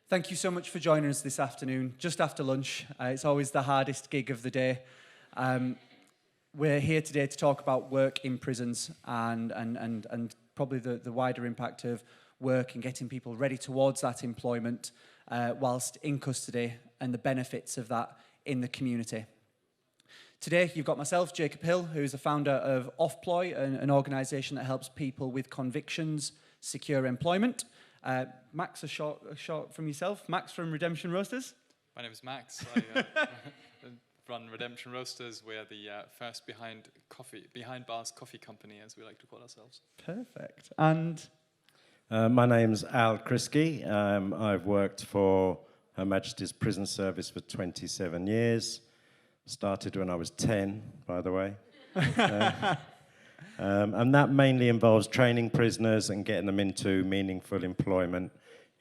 Thank you so much for joining us this afternoon, just after lunch. It's always the hardest gig of the day. We're here today to talk about work in prisons and probably the wider impact of work and getting people ready towards that employment whilst in custody and the benefits of that in the community. Today, you've got myself, Jacob Hill, who's the founder of Offploy, an organisation that helps people with convictions secure employment. Max, a short from yourself. Max from Redemption Roasters. My name is Max. I run Redemption Roasters. We're the first behind bars coffee company, as we like to call ourselves. Perfect. And my name's Crisci. I've worked for Her Majesty's Prison Service for 27 years. Started when I was 10, by the way. And that mainly involves training prisoners and getting them into meaningful employment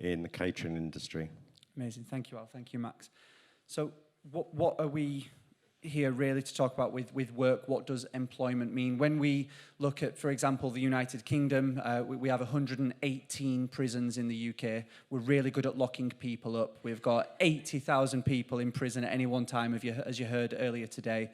in the catering industry. Amazing. Thank you, Al. Thank you, Max. So what are we here really to talk about with work? What does employment mean? When we look at, for example, the United Kingdom, we have 118 prisons in the UK. We're really good at locking people up. We've got 80,000 people in prison at any one time, as you heard earlier today.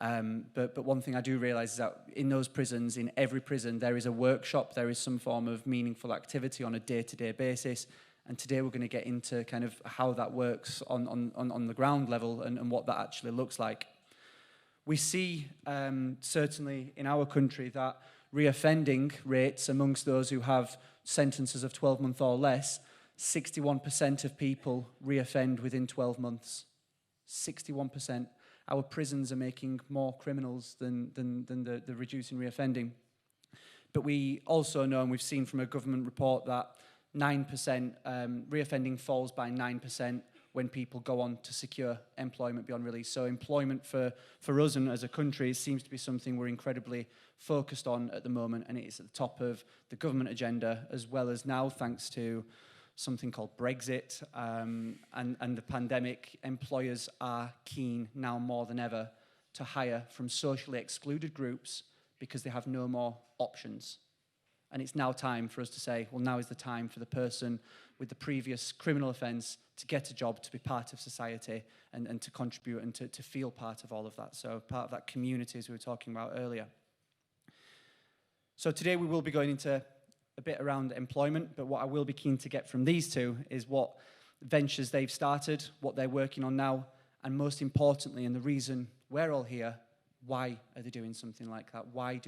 But one thing I do realise is that in those prisons, in every prison, there is a workshop, there is some form of meaningful activity on a day-to-day basis. And today we're going to get into kind of how that works on the ground level and what that actually looks like. We see, certainly in our country, that reoffending rates amongst those who have sentences of 12 months or less, 61% of people reoffend within 12 months. 61%. Our prisons are making more criminals than the reducing reoffending. But we also know, and we've seen from a government report, that 9%, reoffending falls by 9% when people go on to secure employment beyond release. So employment for us and as a country seems to be something we're incredibly focused on at the moment, and it is at the top of the government agenda, as well as now, thanks to something called Brexit and the pandemic, employers are keen now more than ever to hire from socially excluded groups because they have no more options. And it's now time for us to say, well, now is the time for the person with the previous criminal offence to get a job, to be part of society and to contribute and to feel part of all of that. So part of that community, as we were talking about earlier. So today we will be going into a bit around employment, but what I will be keen to get from these two is what ventures they've started, what they're working on now, and most importantly, and the reason we're all here, why are they doing something like that? Why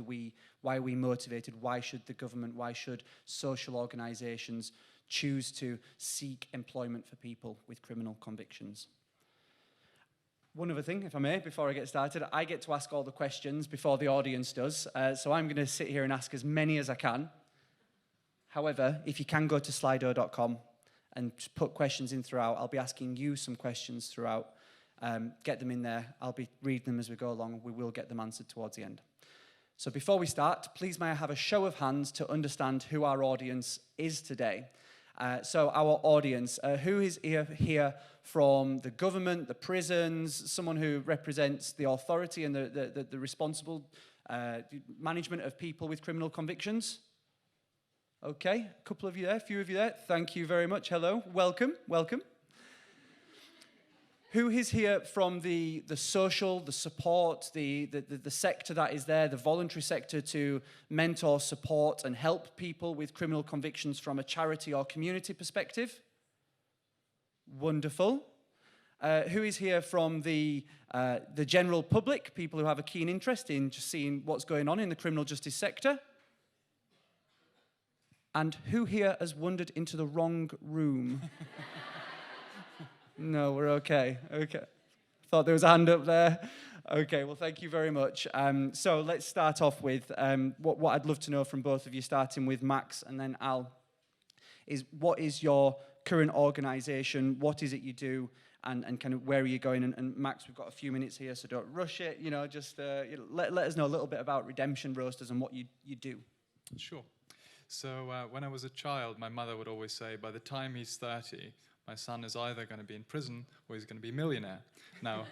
are we motivated? Why should the government, why should social organisations choose to seek employment for people with criminal convictions? One other thing, if I may, before I get started, I get to ask all the questions before the audience does, so I'm going to sit here and ask as many as I can. However, if you can go to slido.com and just put questions in throughout, I'll be asking you some questions throughout. Get them in there. I'll be reading them as we go along. We will get them answered towards the end. So before we start, please may I have a show of hands to understand who our audience is today. So our audience, who is here from the government, the prisons, someone who represents the authority and the responsible management of people with criminal convictions? Okay, a couple of you there, a few of you there. Thank you very much. Hello, welcome, welcome. Who is here from the social, the support, the sector that is there, the voluntary sector to mentor, support and help people with criminal convictions from a charity or community perspective? Wonderful. Who is here from the general public, people who have a keen interest in just seeing what's going on in the criminal justice sector? And who here has wandered into the wrong room? No, we're okay. Okay. Thought there was a hand up there. Okay, well, thank you very much. So let's start off with what I'd love to know from both of you, starting with Max and then Al, is what is your current organisation? What is it you do? And kind of where are you going? And Max, we've got a few minutes here, so don't rush it. You know, just let us know a little bit about Redemption Roasters and what you do. Sure. So when I was a child, my mother would always say, by the time he's 30, my son is either going to be in prison or he's going to be a millionaire. Now,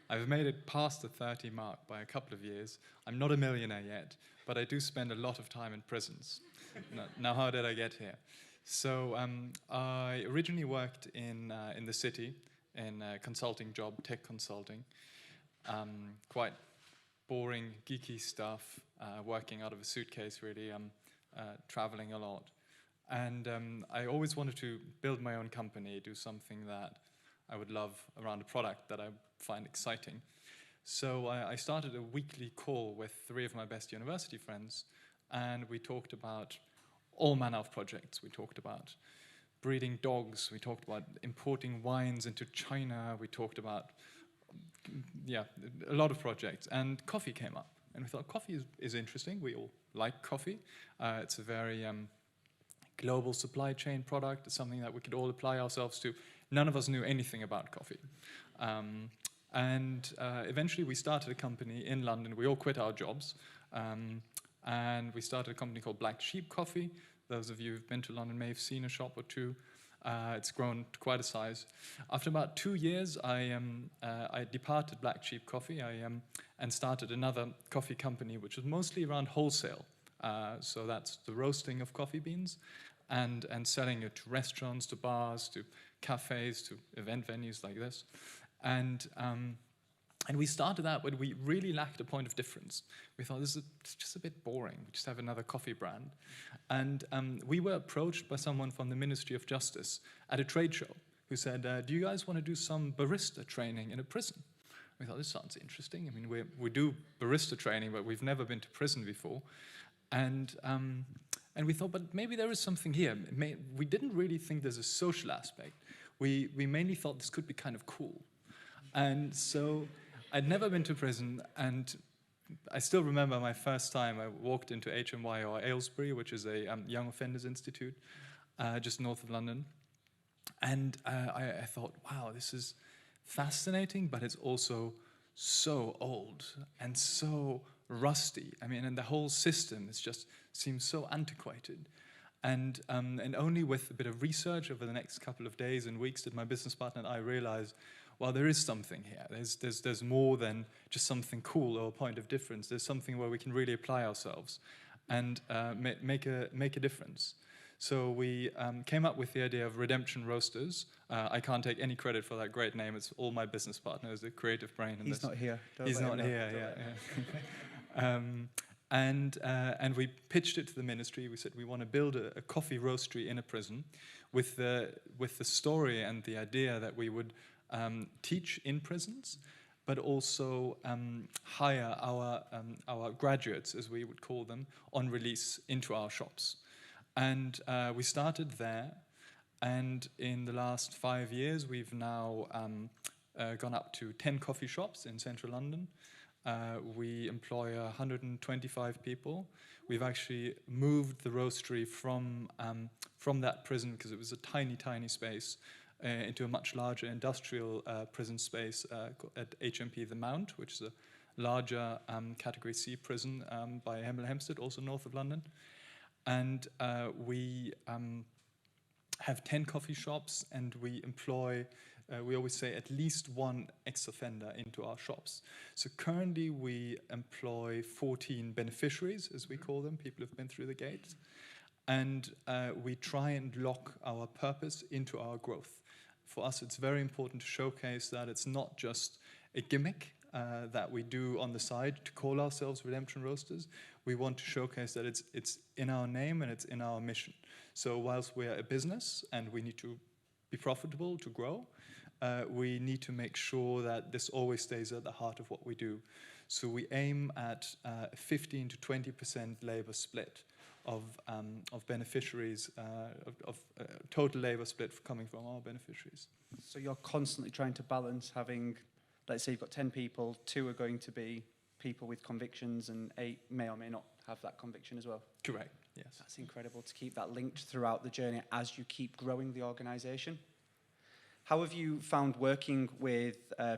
I've made it past the 30 mark by a couple of years. I'm not a millionaire yet, but I do spend a lot of time in prisons. Now how did I get here? So I originally worked in the city in a consulting job, tech consulting. Quite boring, geeky stuff, working out of a suitcase really, traveling a lot. And I always wanted to build my own company, do something that I would love around a product that I find exciting. So I started a weekly call with 3 of my best university friends, and we talked about all manner of projects. We talked about breeding dogs, we talked about importing wines into China, we talked about, yeah, a lot of projects, and coffee came up. And we thought coffee is interesting, we all like coffee. It's a very global supply chain product. It's something that we could all apply ourselves to. None of us knew anything about coffee. Eventually we started a company in London. We all quit our jobs. And we started a company called Black Sheep Coffee. Those of you who've been to London may have seen a shop or two. It's grown to quite a size. After about 2 years, I departed Black Sheep Coffee and started another coffee company, which was mostly around wholesale. So that's the roasting of coffee beans and selling it to restaurants, to bars, to cafes, to event venues like this. And we started that when we really lacked a point of difference. We thought, it's just a bit boring. We just have another coffee brand. And we were approached by someone from the Ministry of Justice at a trade show who said, do you guys want to do some barista training in a prison? We thought, this sounds interesting. I mean, we do barista training, but we've never been to prison before. And we thought, but maybe there is something here. We didn't really think there's a social aspect. We mainly thought this could be kind of cool. And so I'd never been to prison, and I still remember my first time. I walked into HMY or Aylesbury, which is a young offenders institute, just north of London. And I thought, wow, this is fascinating, but it's also so old and so rusty. I mean, and the whole system seems so antiquated. And only with a bit of research over the next couple of days and weeks did my business partner and I realize, well, there is something here. There's more than just something cool or a point of difference. There's something where we can really apply ourselves and make a difference. So we came up with the idea of Redemption Roasters. I can't take any credit for that great name. It's all my business partner, is the creative brain in this. He's not here. He's not here, yeah. And we pitched it to the ministry. We said we want to build a coffee roastery in a prison with the story and the idea that we would teach in prisons, but also hire our graduates, as we would call them, on release into our shops. And we started there, and in the last 5 years, we've now gone up to 10 coffee shops in central London. We employ 125 people. We've actually moved the roastery from that prison, because it was a tiny, tiny space, into a much larger industrial prison space at HMP The Mount, which is a larger Category C prison by Hemel Hempstead, also north of London. And we have 10 coffee shops, and we employ, we always say, at least one ex-offender into our shops. So currently we employ 14 beneficiaries, as we call them, people who've been through the gates. And we try and lock our purpose into our growth. For us, it's very important to showcase that it's not just a gimmick that we do on the side to call ourselves Redemption Roasters. We want to showcase that it's in our name and it's in our mission. So whilst we're a business and we need to be profitable to grow, we need to make sure that this always stays at the heart of what we do. So we aim at 15 to 20% labor split of beneficiaries, of total labor split coming from our beneficiaries. So you're constantly trying to balance having, let's say you've got 10 people, 2 are going to be people with convictions, and 8 may or may not have that conviction as well. Correct, yes. That's incredible to keep that linked throughout the journey as you keep growing the organisation. How have you found working with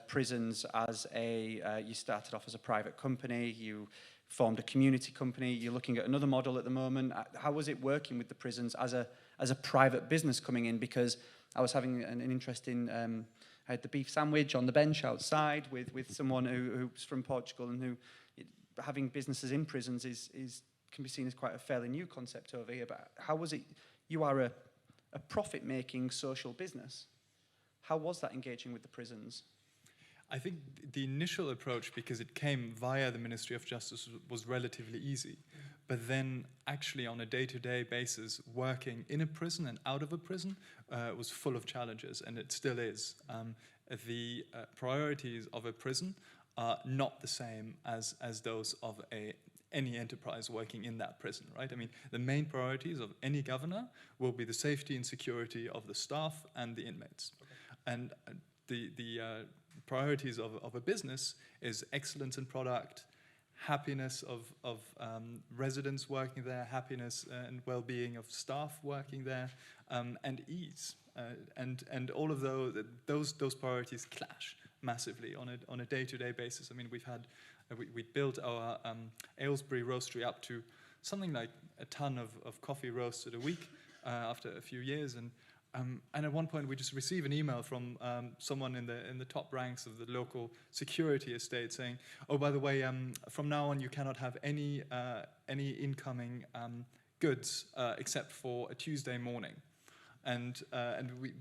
prisons as you started off as a private company, you formed a community company, you're looking at another model at the moment. How was it working with the prisons as a private business coming in? Because I was having an interesting, I had the beef sandwich on the bench outside with someone who's from Portugal, and who having businesses in prisons can be seen as quite a fairly new concept over here. But how was it? You are a profit-making social business. How was that engaging with the prisons? I think the initial approach, because it came via the Ministry of Justice, was relatively easy. But then actually on a day-to-day basis, working in a prison and out of a prison was full of challenges, and it still is. The priorities of a prison are not the same as those of any enterprise working in that prison, right? I mean, the main priorities of any governor will be the safety and security of the staff and the inmates. Okay. And the priorities of a business is excellence in product, happiness of residents working there, happiness and well-being of staff working there, and ease. And all of those priorities clash massively on a day-to-day basis. I mean, we built our Aylesbury roastery up to something like a ton of coffee roasted a week after a few years, and at one point we just received an email from someone in the top ranks of the local security estate saying, "Oh, by the way, from now on you cannot have any incoming goods except for a Tuesday morning." And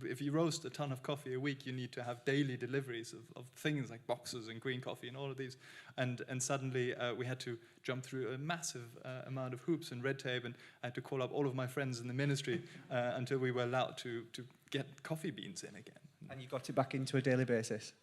if you roast a ton of coffee a week, you need to have daily deliveries of things like boxes and green coffee and all of these. And suddenly we had to jump through a massive amount of hoops and red tape, and I had to call up all of my friends in the ministry until we were allowed to get coffee beans in again. And you got it back into a daily basis?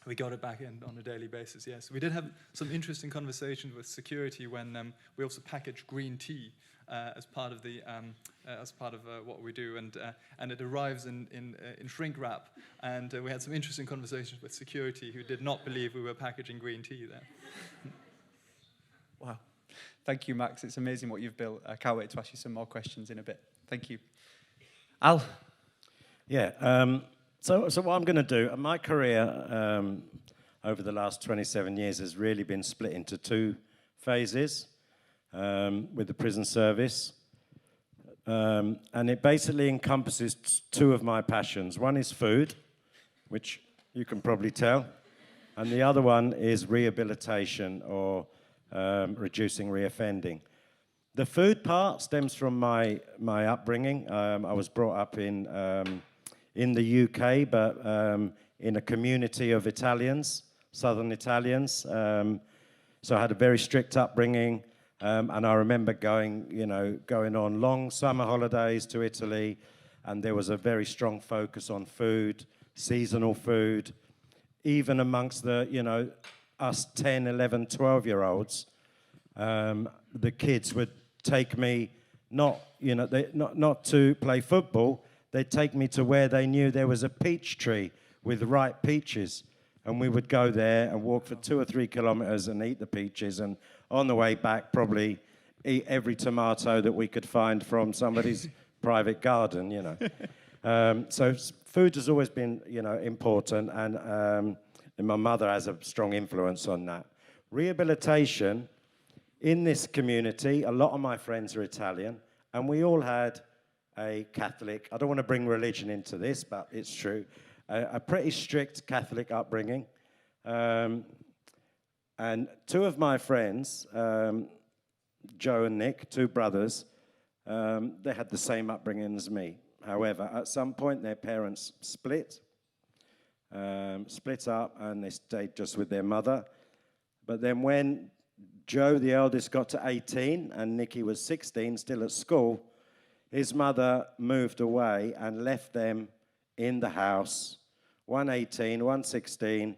We got it back in on a daily basis, yes. We did have some interesting conversations with security when we also packaged green tea as part of what we do, and it arrives in shrink wrap, and we had some interesting conversations with security who did not believe we were packaging green tea there. Wow, thank you, Max. It's amazing what you've built. I can't wait to ask you some more questions in a bit. Thank you, Al. Yeah. So what I'm going to do, my career over the last 27 years has really been split into two phases. With the prison service, and it basically encompasses two of my passions. One is food, which you can probably tell, and the other one is rehabilitation or reducing reoffending. The food part stems from my upbringing. I was brought up in the UK, but in a community of Italians, Southern Italians. So I had a very strict upbringing. And I remember going on long summer holidays to Italy, and there was a very strong focus on food, seasonal food, even amongst the, us 10, 11, 12-year-olds. The kids would take me not to play football. They'd take me to where they knew there was a peach tree with ripe peaches, and we would go there and walk for 2 or 3 kilometers and eat the peaches, and on the way back, probably eat every tomato that we could find from somebody's private garden, So food has always been, important, and my mother has a strong influence on that. Rehabilitation, in this community, a lot of my friends are Italian, and we all had a Catholic, I don't want to bring religion into this, but it's true, a pretty strict Catholic upbringing. And two of my friends, Joe and Nick, two brothers, they had the same upbringing as me. However, at some point their parents split up, and they stayed just with their mother. But then when Joe, the eldest, got to 18 and Nicky was 16, still at school, his mother moved away and left them in the house, one 18, one 16,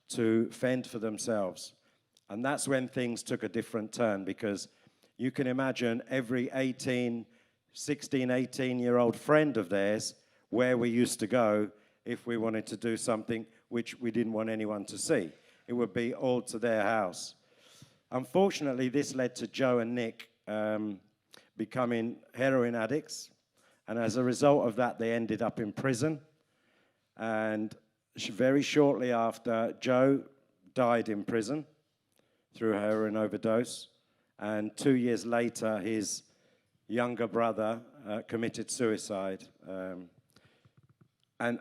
to fend for themselves. And that's when things took a different turn, because you can imagine every 16, 18-year-old friend of theirs where we used to go if we wanted to do something which we didn't want anyone to see. It would be all to their house. Unfortunately, this led to Joe and Nick becoming heroin addicts, and as a result of that, they ended up in prison. And very shortly after, Joe died in prison through a heroin overdose, and 2 years later, his younger brother committed suicide. And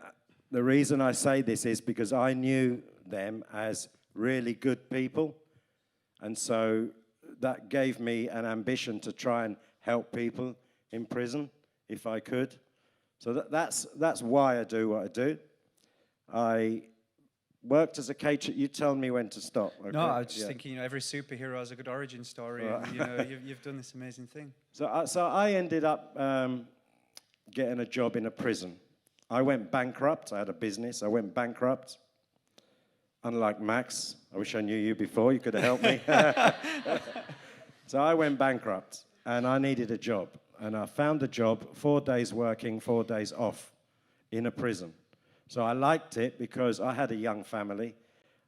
the reason I say this is because I knew them as really good people, and so that gave me an ambition to try and help people in prison if I could. So that's why I do what I do. I worked as a caterer. You tell me when to stop. Okay? No, I was just thinking, every superhero has a good origin story. Right. And, you've done this amazing thing. So I ended up getting a job in a prison. I went bankrupt. I had a business. I went bankrupt. Unlike Max, I wish I knew you before. You could have helped me. So I went bankrupt, and I needed a job. And I found a job, 4 days working, 4 days off in a prison. So I liked it because I had a young family.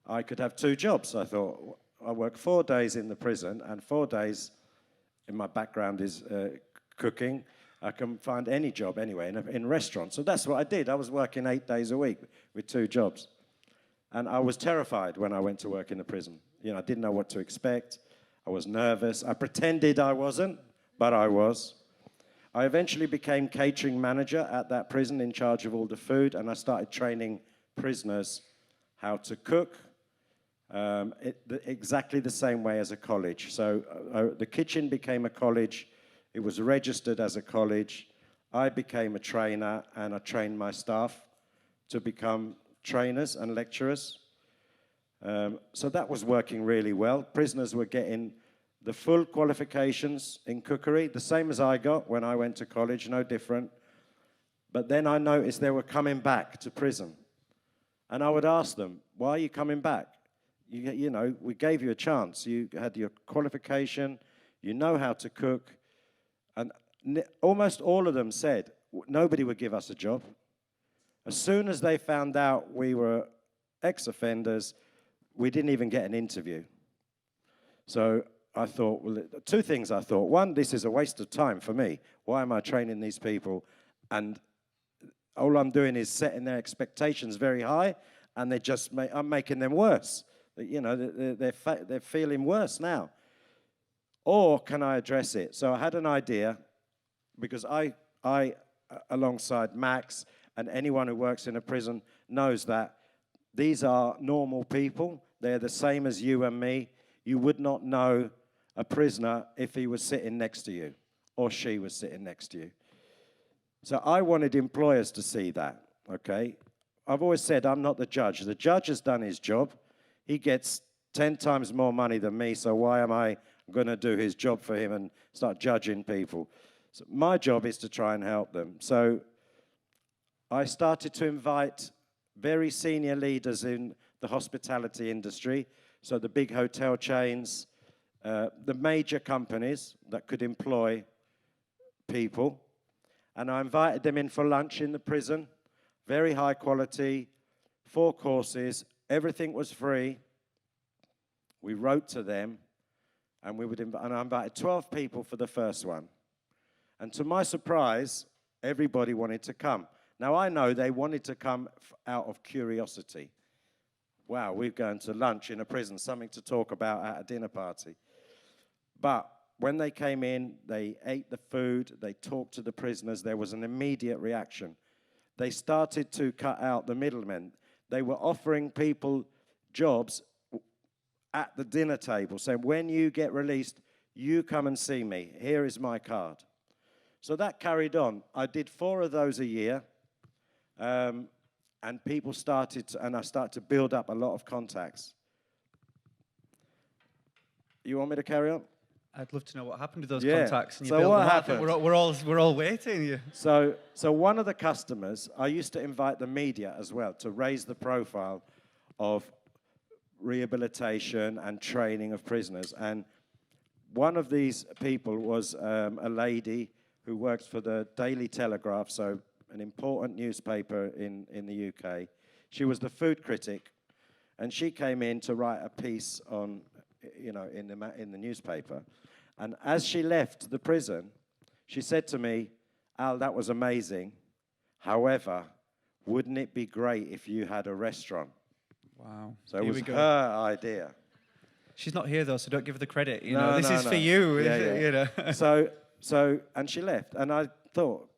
I could have 2 jobs. I thought, I work 4 days in the prison and 4 days, in my background is cooking. I can find any job anyway in restaurants. So that's what I did. I was working 8 days a week with 2 jobs. And I was terrified when I went to work in the prison. I didn't know what to expect. I was nervous. I pretended I wasn't, but I was. I eventually became catering manager at that prison in charge of all the food, and I started training prisoners how to cook exactly the same way as a college. So the kitchen became a college. It was registered as a college. I became a trainer, and I trained my staff to become trainers and lecturers. So that was working really well. Prisoners were getting the full qualifications in cookery, the same as I got when I went to college, no different. But then I noticed they were coming back to prison. And I would ask them, why are you coming back? We gave you a chance. You had your qualification, you know how to cook. And almost all of them said, nobody would give us a job. As soon as they found out we were ex-offenders, we didn't even get an interview. So I thought, well, 2 things I thought. One, this is a waste of time for me. Why am I training these people? And all I'm doing is setting their expectations very high, and I'm making them worse. They're feeling worse now. Or can I address it? So I had an idea, because I alongside Max and anyone who works in a prison knows that these are normal people. They're the same as you and me. You would not know a prisoner if he was sitting next to you or she was sitting next to you. So I wanted employers to see that, okay? I've always said I'm not the judge. The judge has done his job. He gets 10 times more money than me, so why am I going to do his job for him and start judging people? So my job is to try and help them. So I started to invite very senior leaders in the hospitality industry, so the big hotel chains, the major companies that could employ people. And I invited them in for lunch in the prison, very high quality, 4 courses, everything was free. We wrote to them, and I invited 12 people for the first one. And to my surprise, everybody wanted to come. Now, I know they wanted to come out of curiosity. Wow, we're going to lunch in a prison, something to talk about at a dinner party. But when they came in, they ate the food, they talked to the prisoners, there was an immediate reaction. They started to cut out the middlemen. They were offering people jobs at the dinner table, saying, when you get released, you come and see me. Here is my card. So that carried on. I did 4 of those a year. And people I started to build up a lot of contacts. You want me to carry on? I'd love to know what happened to those contacts. And so what happened? We're all waiting. Yeah. So one of the customers, I used to invite the media as well to raise the profile of rehabilitation and training of prisoners. And one of these people was a lady who works for the Daily Telegraph, so an important newspaper in the UK. She was the food critic, and she came in to write a piece on, in the newspaper. And as she left the prison, she said to me, Al, that was amazing. However, wouldn't it be great if you had a restaurant? Wow. So it was her idea. She's not here, though, so don't give her the credit. This is for you. Yeah. So, and she left. And I thought,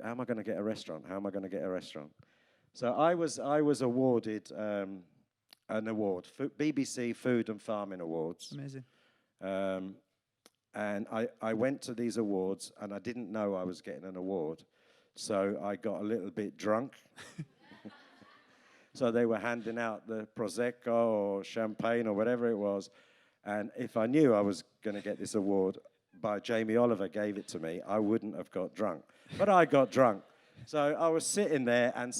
how am I going to get a restaurant? How am I going to get a restaurant? So I was awarded an award, BBC Food and Farming Awards. Amazing. And I went to these awards, and I didn't know I was getting an award. So I got a little bit drunk. So they were handing out the Prosecco or champagne or whatever it was. And if I knew I was going to get this award by Jamie Oliver gave it to me, I wouldn't have got drunk. But I got drunk. So I was sitting there, and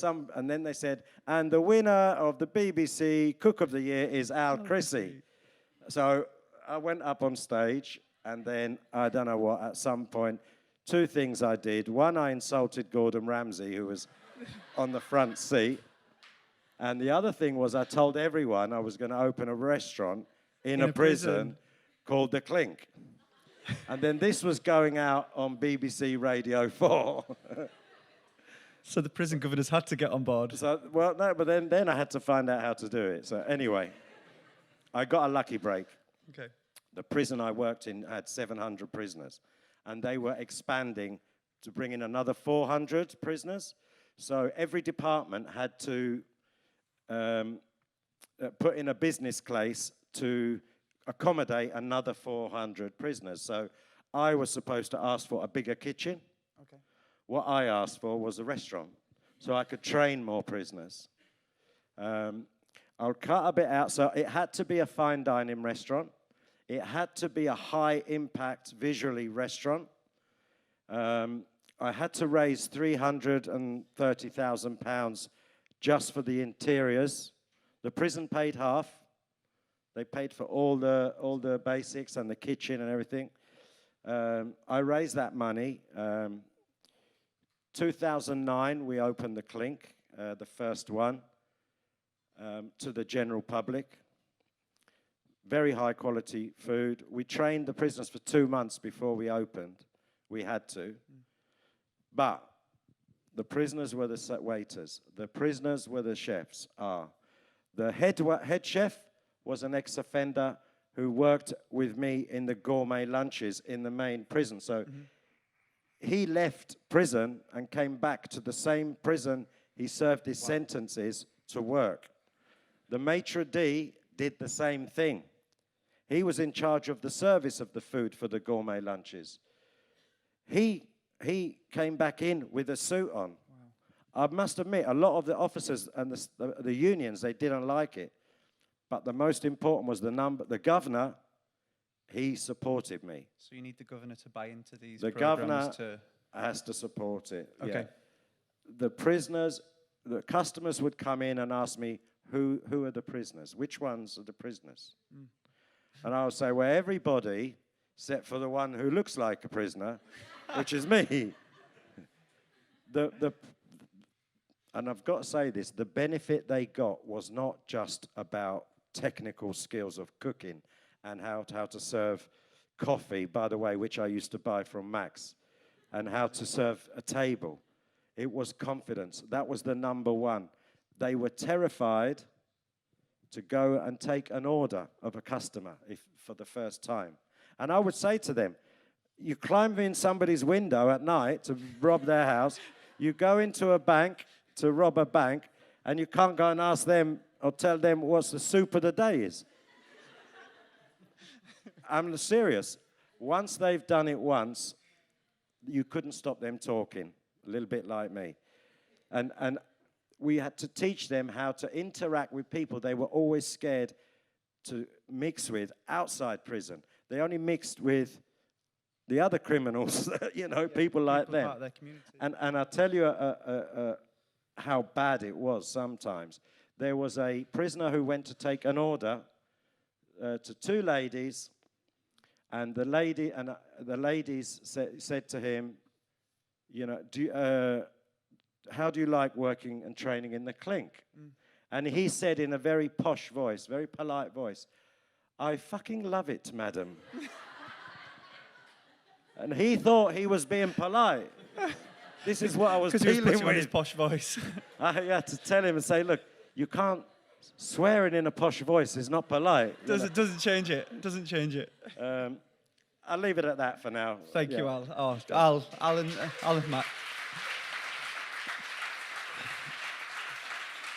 then they said, and the winner of the BBC Cook of the Year is Al Crisci. So I went up on stage, and then, I don't know what, at some point, 2 things I did. One, I insulted Gordon Ramsay, who was on the front seat. And the other thing was I told everyone I was going to open a restaurant in a prison called The Clink. And then this was going out on BBC Radio 4. So the prison governors had to get on board. So, well, no, but then I had to find out how to do it. So anyway, I got a lucky break. Okay. The prison I worked in had 700 prisoners, and they were expanding to bring in another 400 prisoners. So every department had to put in a business case to accommodate another 400 prisoners. So I was supposed to ask for a bigger kitchen. Okay. What I asked for was a restaurant, so I could train more prisoners. I'll cut a bit out. So it had to be a fine dining restaurant. It had to be a high-impact, visually restaurant. I had to raise £330,000 just for the interiors. The prison paid half. They paid for all the basics and the kitchen and everything. I raised that money. 2009, we opened the Clink, the first one, to the general public. Very high quality food. We trained the prisoners for 2 months before we opened. We had to. But the prisoners were the waiters. The prisoners were the chefs. The head chef was an ex-offender who worked with me in the gourmet lunches in the main prison. So he left prison and came back to the same prison he served his sentences to work. The maitre d' did the same thing. He was in charge of the service of the food for the gourmet lunches. He came back in with a suit on. Wow. I must admit, a lot of the officers and the unions, they didn't like it. But the most important was the governor, he supported me. So you need the governor to buy into these programs. The governor has to support it. Okay. Yeah. The prisoners, the customers would come in and ask me, who are the prisoners? Which ones are the prisoners? And I would say, well, everybody, except for the one who looks like a prisoner, which is me. And I've got to say this, the benefit they got was not just about technical skills of cooking and how to serve coffee, by the way, which I used to buy from Max, and how to serve a table. It was confidence. That was the number one. They were terrified to go and take an order of a customer for the first time. And I would say to them, you climb in somebody's window at night to rob their house, you go into a bank to rob a bank, and you can't go and ask them or tell them what's the soup of the day is. I'm serious. Once they've done it once, you couldn't stop them talking, a little bit like me. And we had to teach them how to interact with people they were always scared to mix with outside prison. They only mixed with the other criminals, people like them. Part of their community. And I'll tell you how bad it was sometimes. There was a prisoner who went to take an order to 2 ladies, and the ladies said to him, how do you like working and training in the Clink? And he said in a very posh voice, very polite voice, I fucking love it, madam. And he thought he was being polite. This is what I was dealing with. Because he was his posh voice. I had to tell him and say, look, you can't, swearing in a posh voice is not polite. Doesn't change it. Doesn't change it. I'll leave it at that for now. Thank you, Al. Al and Matt.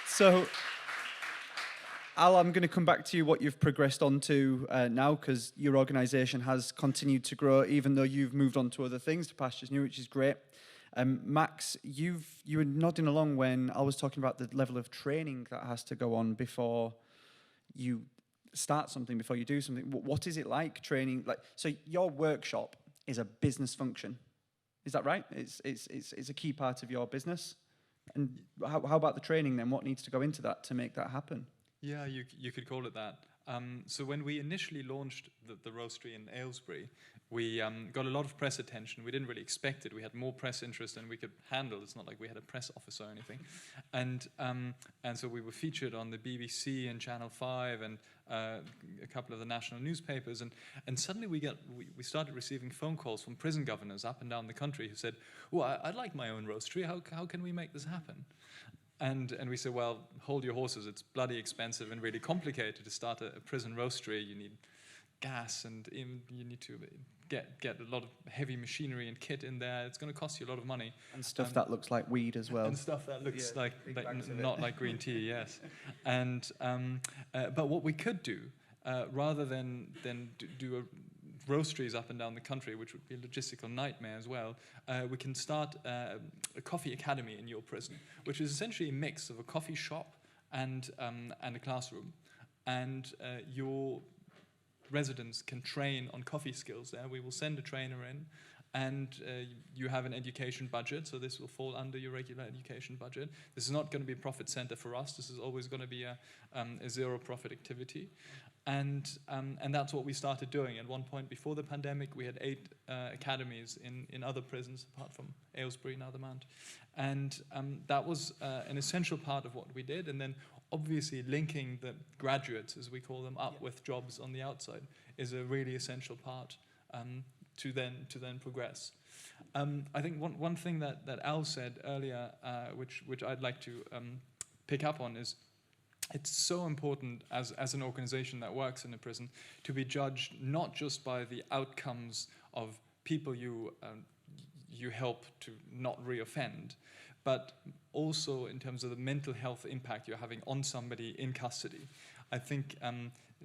So, Al, I'm going to come back to you what you've progressed on to now, because your organisation has continued to grow, even though you've moved on to other things, to pastures new, which is great. Max, you were nodding along when I was talking about the level of training that has to go on before you start something, before you do something. What is it like training? Like, so your workshop is a business function, is that right? It's a key part of your business. And how about the training then? What needs to go into that to make that happen? Yeah, you could call it that. So when we initially launched the roastery in Aylesbury, we got a lot of press attention. We didn't really expect it. We had more press interest than we could handle. It's not like we had a press office or anything. And so we were featured on the BBC and Channel 5 and a couple of the national newspapers. And suddenly we started receiving phone calls from prison governors up and down the country who said, "Oh, I'd like my own roastery. How can we make this happen?" And we said, well, hold your horses. It's bloody expensive and really complicated to start a prison roastery. You need gas, and you need to get a lot of heavy machinery and kit in there. It's going to cost you a lot of money. And stuff that looks like weed as well. And stuff that looks like not like green tea, yes. And but what we could do, rather than do a roasteries up and down the country, which would be a logistical nightmare as well, we can start a coffee academy in your prison, which is essentially a mix of a coffee shop and a classroom. And your residents can train on coffee skills there. We will send a trainer in, and you have an education budget, so this will fall under your regular education budget. This is not going to be a profit center for us. This is always going to be a zero profit activity. And that's what we started doing. At one point before the pandemic, we had 8 academies in other prisons, apart from Aylesbury and Othermount. And that was an essential part of what we did. And then obviously linking the graduates, as we call them, up with jobs on the outside is a really essential part to then progress. I think one thing that Al said earlier, which I'd like to pick up on, is it's so important as an organization that works in a prison to be judged not just by the outcomes of people you help to not reoffend, but also in terms of the mental health impact you're having on somebody in custody. I think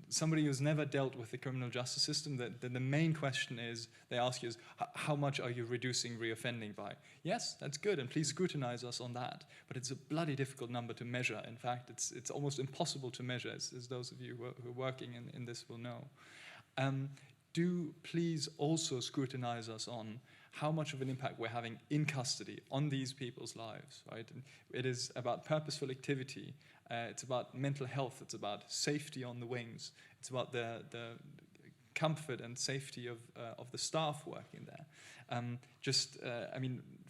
somebody who's never dealt with the criminal justice system, the main question they ask you is, how much are you reducing reoffending by? Yes, that's good, and please scrutinize us on that, but it's a bloody difficult number to measure. In fact, it's almost impossible to measure, as those of you who are working in this will know. Do please also scrutinize us on how much of an impact we're having in custody on these people's lives, right? And it is about purposeful activity. It's about mental health. It's about safety on the wings. It's about the comfort and safety of the staff working there.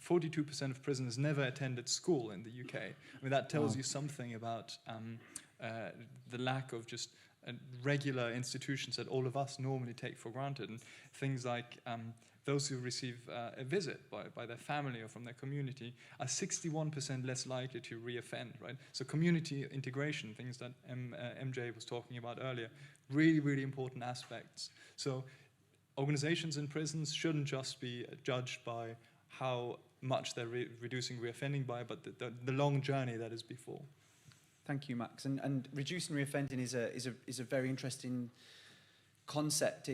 42% of prisoners never attended school in the UK. I mean, that tells you something about the lack of just regular institutions that all of us normally take for granted. And things like those who receive a visit by their family or from their community are 61% less likely to reoffend, right? So community integration, things that MJ was talking about earlier, really, really important aspects. So organizations in prisons shouldn't just be judged by how much they're reducing reoffending by, but the long journey that is before. Thank you, Max. And reducing reoffending is a very interesting concept.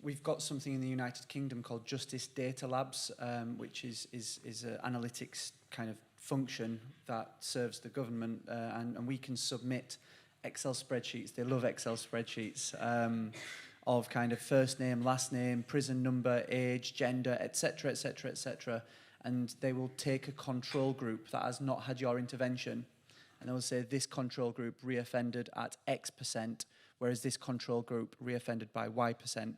We've got something in the United Kingdom called Justice Data Labs, which is an analytics kind of function that serves the government, and we can submit Excel spreadsheets. They love Excel spreadsheets of kind of first name, last name, prison number, age, gender, etc., etc., etc. And they will take a control group that has not had your intervention, and they will say this control group reoffended at X%, whereas this control group reoffended by Y%.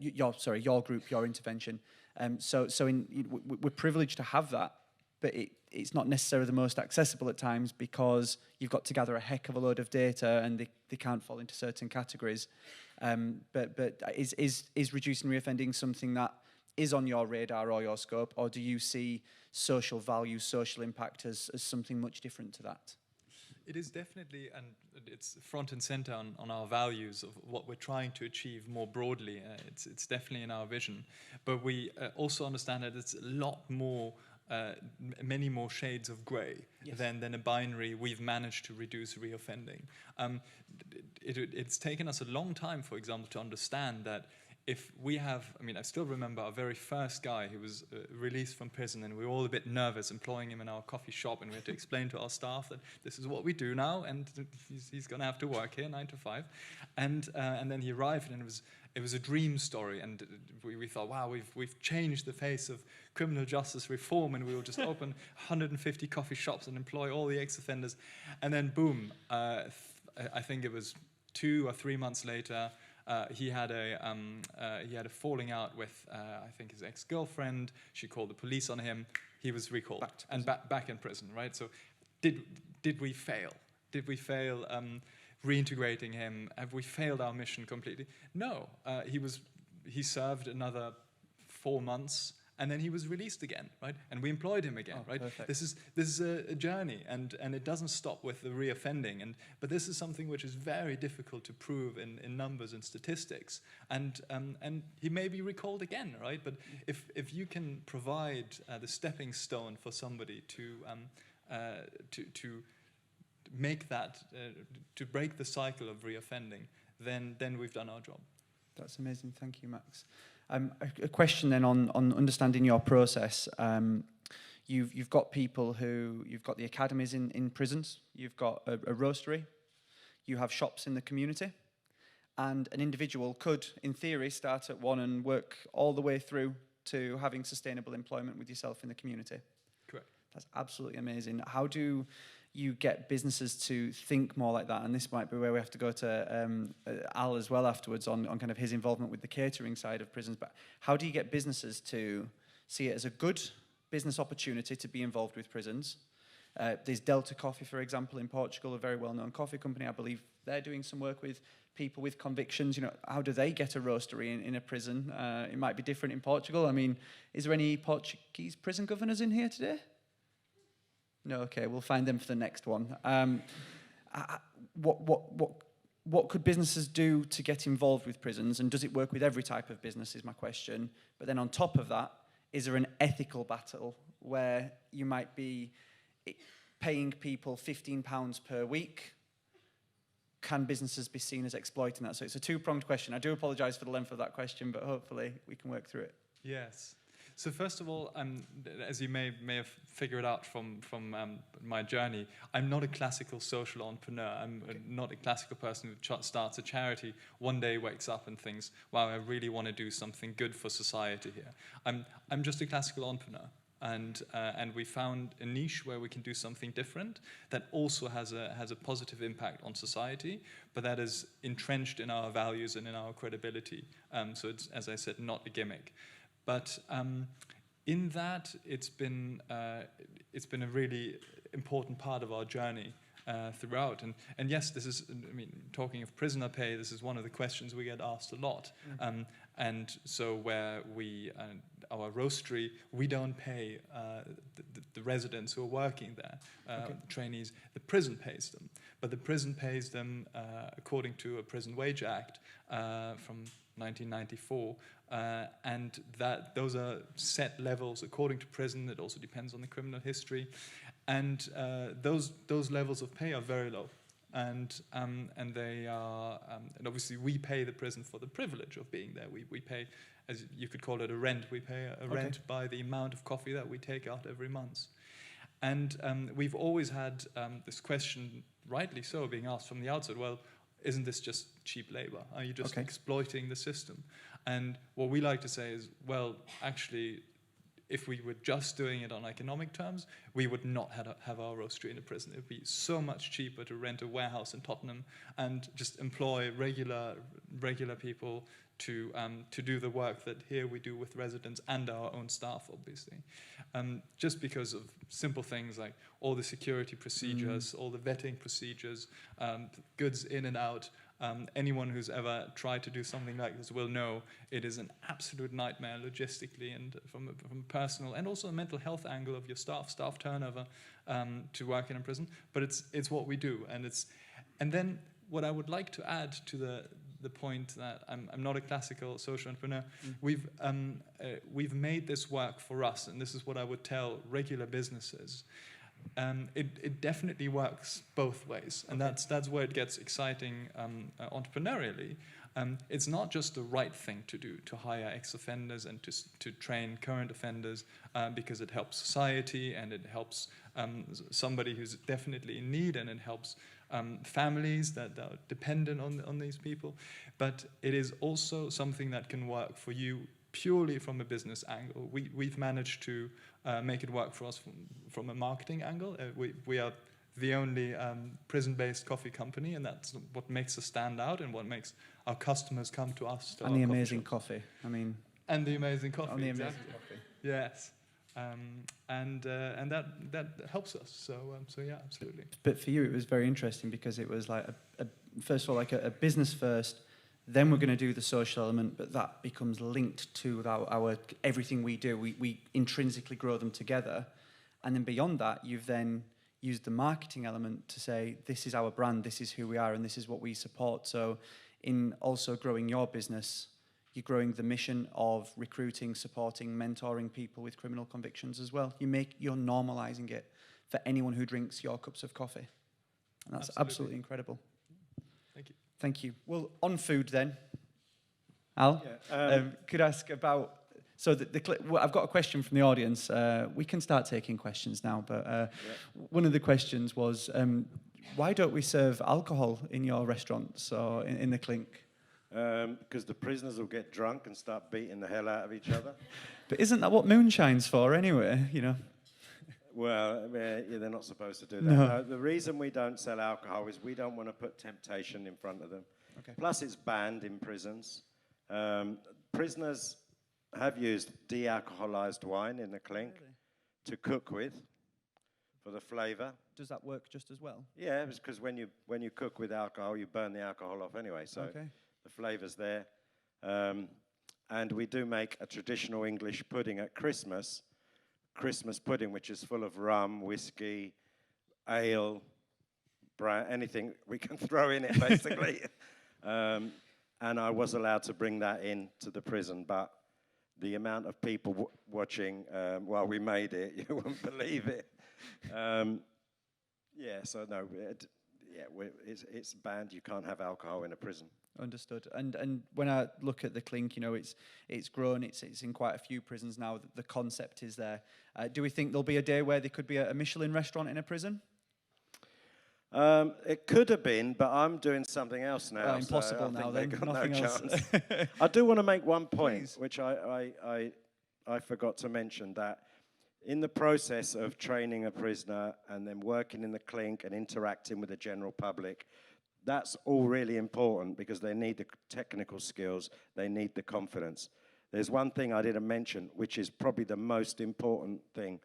Your group, your intervention. We're privileged to have that, but it's not necessarily the most accessible at times because you've got to gather a heck of a load of data and they can't fall into certain categories. But is reducing reoffending something that is on your radar or your scope, or do you see social value, social impact as something much different to that? It is definitely, and it's front and center on our values of what we're trying to achieve more broadly. It's definitely in our vision. But we also understand that it's a lot more, many more shades of grey than a binary, we've managed to reduce reoffending. It's taken us a long time, for example, to understand that if we have, I mean, I still remember our very first guy who was released from prison, and we were all a bit nervous employing him in our coffee shop, and we had to explain to our staff that this is what we do now, and he's going to have to work here 9 to 5. And then he arrived, and it was a dream story, and we thought, wow, we've changed the face of criminal justice reform, and we will just open 150 coffee shops and employ all the ex-offenders. And then boom, I think it was 2 or 3 months later, he had a falling out with I think his ex-girlfriend. She called the police on him. He was recalled and back in prison. Right. So, did we fail? Did we fail reintegrating him? Have we failed our mission completely? No. He served another 4 months. And then he was released again, right? And we employed him again, right? Perfect. This is a journey, and it doesn't stop with the reoffending. But this is something which is very difficult to prove in numbers and statistics. And he may be recalled again, right? But if you can provide the stepping stone for somebody to make that to break the cycle of reoffending, then we've done our job. That's amazing. Thank you, Max. A question then on understanding your process. You've got people you've got the academies in prisons, you've got a roastery, you have shops in the community, and an individual could, in theory, start at one and work all the way through to having sustainable employment with yourself in the community. Correct. That's absolutely amazing. How do you get businesses to think more like that? And this might be where we have to go to Al as well afterwards on kind of his involvement with the catering side of prisons. But how do you get businesses to see it as a good business opportunity to be involved with prisons? There's Delta Coffee, for example, in Portugal, a very well-known coffee company. I believe they're doing some work with people with convictions. You know, how do they get a roastery in a prison? It might be different in Portugal. I mean, is there any Portuguese prison governors in here today? No, okay, we'll find them for the next one. What could businesses do to get involved with prisons, and does it work with every type of business is my question. But then on top of that, is there an ethical battle where you might be paying people £15 per week? Can businesses be seen as exploiting that? So it's a two-pronged question. I do apologise for the length of that question, but hopefully we can work through it. Yes. So first of all, as you may have figured out from my journey, I'm not a classical social entrepreneur. I'm not a classical person who starts a charity, one day wakes up and thinks, wow, I really want to do something good for society here. I'm just a classical entrepreneur. And we found a niche where we can do something different that also has a positive impact on society, but that is entrenched in our values and in our credibility. So it's, as I said, not a gimmick. But in that, it's been a really important part of our journey throughout. And yes, this is, I mean, talking of prisoner pay, this is one of the questions we get asked a lot. And so where our roastery, we don't pay the residents who are working there, trainees. The prison pays them. But the prison pays them according to a Prison Wage Act from 1994. And those are set levels according to prison. It also depends on the criminal history. And those levels of pay are very low. And they are, and obviously we pay the prison for the privilege of being there. We pay, as you could call it, a rent. We pay a rent by the amount of coffee that we take out every month. And we've always had this question, rightly so, being asked from the outset, well, isn't this just cheap labor? Are you just exploiting the system? And what we like to say is, well, actually, if we were just doing it on economic terms, we would not have our roastery in a prison. It would be so much cheaper to rent a warehouse in Tottenham and just employ regular people to do the work that here we do with residents and our own staff, obviously. Just because of simple things like all the security procedures, all the vetting procedures, goods in and out. Anyone who's ever tried to do something like this will know it is an absolute nightmare logistically and from a personal and also a mental health angle of your staff turnover to work in a prison. But it's what we do, and then what I would like to add to the point that I'm not a classical social entrepreneur. We've made this work for us, and this is what I would tell regular businesses. It definitely works both ways, and that's where it gets exciting entrepreneurially. it's not just the right thing to do, to hire ex-offenders and to train current offenders, because it helps society and it helps somebody who's definitely in need, and it helps families that are dependent on these people. But it is also something that can work for you purely from a business angle. We've managed to make it work for us from a marketing angle. We are the only prison-based coffee company, and that's what makes us stand out and what makes our customers come to us. And the amazing coffee. I mean. And the amazing coffee. And the exactly. amazing coffee. Yes. And that helps us. So yeah, absolutely. But for you, it was very interesting because it was like first of all like a business first. Then we're going to do the social element, but that becomes linked to our everything we do. We intrinsically grow them together, and then beyond that, you've then used the marketing element to say, this is our brand, this is who we are, and this is what we support. So in also growing your business, you're growing the mission of recruiting, supporting, mentoring people with criminal convictions as well. You're normalizing it for anyone who drinks your cups of coffee. And that's absolutely incredible. Thank you. Thank you. Well, on food then, Al, could I ask about... So well, I've got a question from the audience. We can start taking questions now, but one of the questions was, why don't we serve alcohol in your restaurants or in the clink? Because the prisoners will get drunk and start beating the hell out of each other. But isn't that what moonshine's for anyway, you know? Well, yeah, they're not supposed to do that. No. The reason we don't sell alcohol is we don't want to put temptation in front of them. Okay. Plus, it's banned in prisons. Prisoners have used de-alcoholized wine in the clink to cook with for the flavor. Does that work just as well? Yeah, it's because when you cook with alcohol, you burn the alcohol off anyway, so the flavor's there. And we do make a traditional English pudding at Christmas pudding, which is full of rum, whiskey, ale, anything we can throw in it, basically. And I was allowed to bring that in to the prison, but the amount of people watching while we made it, you wouldn't believe it. Yeah, so no, it's banned. You can't have alcohol in a prison. Understood. And when I look at the clink, you know, it's grown. It's in quite a few prisons now. The concept is there. Do we think there'll be a day where there could be a Michelin restaurant in a prison? It could have been, but I'm doing something else now. Well, impossible so now, then. Got Nothing no else. chance. I do want to make one point, Please. which I forgot to mention, that in the process of training a prisoner and then working in the clink and interacting with the general public, that's all really important because they need the technical skills, they need the confidence. There's one thing I didn't mention, which is probably the most important thing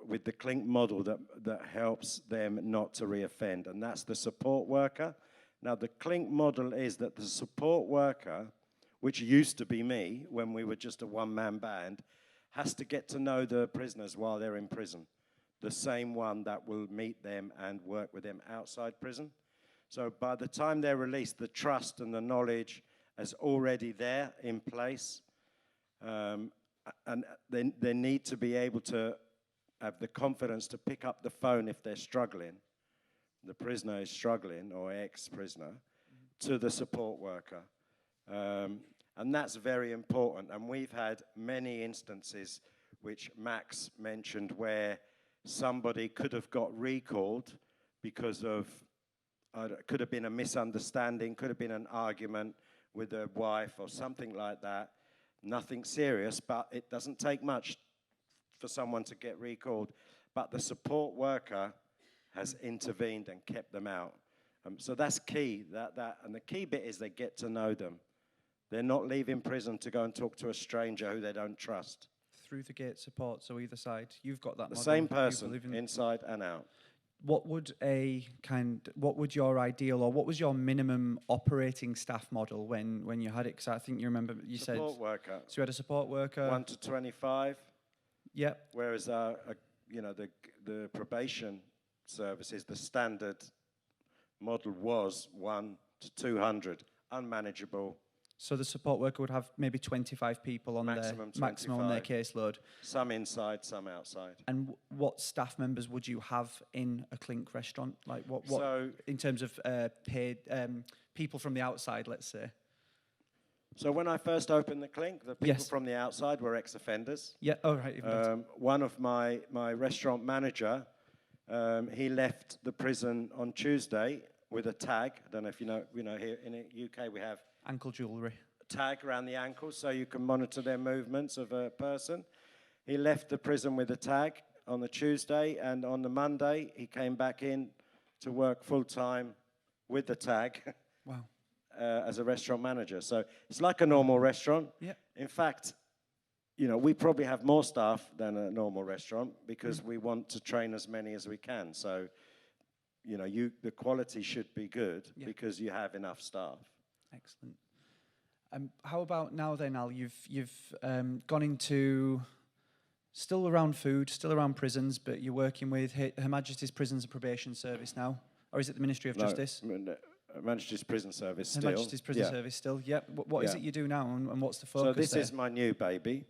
with the clink model that helps them not to reoffend, and that's the support worker. Now, the clink model is that the support worker, which used to be me when we were just a one-man band, has to get to know the prisoners while they're in prison, the same one that will meet them and work with them outside prison. So by the time they're released, the trust and the knowledge is already there in place, and they need to be able to have the confidence to pick up the phone if they're struggling, the prisoner is struggling, or ex-prisoner, to the support worker. And that's very important. And we've had many instances, which Max mentioned, where somebody could have got recalled because of, could have been a misunderstanding, could have been an argument with their wife or something like that. Nothing serious, but it doesn't take much for someone to get recalled. But the support worker has intervened and kept them out. So that's key. And the key bit is they get to know them. They're not leaving prison to go and talk to a stranger who they don't trust. Through the gate support, so either side, you've got that The model. same person, inside and out. What would your ideal, or what was your minimum operating staff model when you had it? Because I think you remember you said support worker. So you had a support worker. 1 to 25. Yep. Whereas the probation services, the standard model was 1 to 200, unmanageable, So the support worker would have maybe 25 people on Maximum their maximum on their caseload. Some inside, some outside. And what staff members would you have in a Clink restaurant? Like what So, in terms of paid people from the outside, let's say? So when I first opened the Clink, the people Yes. from the outside were ex-offenders. Yeah. Oh, right. Even better. One of my restaurant manager, he left the prison on Tuesday with a tag. I don't know if you know, here in the UK we have Ankle jewellery. a tag around the ankle so you can monitor their movements of a person. He left the prison with a tag on the Tuesday, and on the Monday he came back in to work full-time with the tag. Wow. As a restaurant manager. So it's like a normal restaurant. Yeah. In fact, we probably have more staff than a normal restaurant because we want to train as many as we can. So, the quality should be good because you have enough staff. Excellent. How about now then, Al? You've gone into still around food, still around prisons, but you're working with Her Majesty's Prisons and Probation Service now, or is it the Ministry of Justice? Her Majesty's Prison Service still. Her Majesty's Prison Service still. Yep. What is it you do now, and what's the focus? So this there? is my new baby.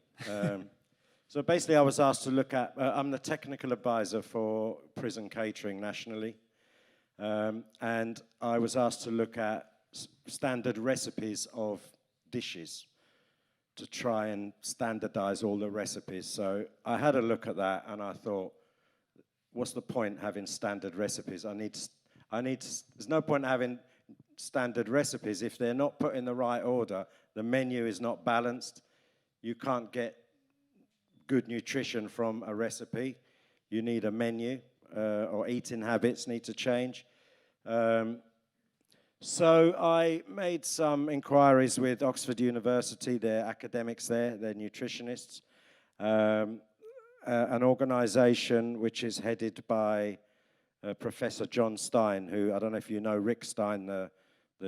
So basically, I was asked to look at. I'm the technical advisor for prison catering nationally, and I was asked to look at standard recipes of dishes to try and standardize all the recipes. So I had a look at that, and I thought, what's the point having standard recipes? There's no point having standard recipes if they're not put in the right order. The menu is not balanced. You can't get good nutrition from a recipe. You need a menu, or eating habits need to change. So I made some inquiries with Oxford University, their academics there, their nutritionists, an organization which is headed by Professor John Stein, who, I don't know if you know Rick Stein, the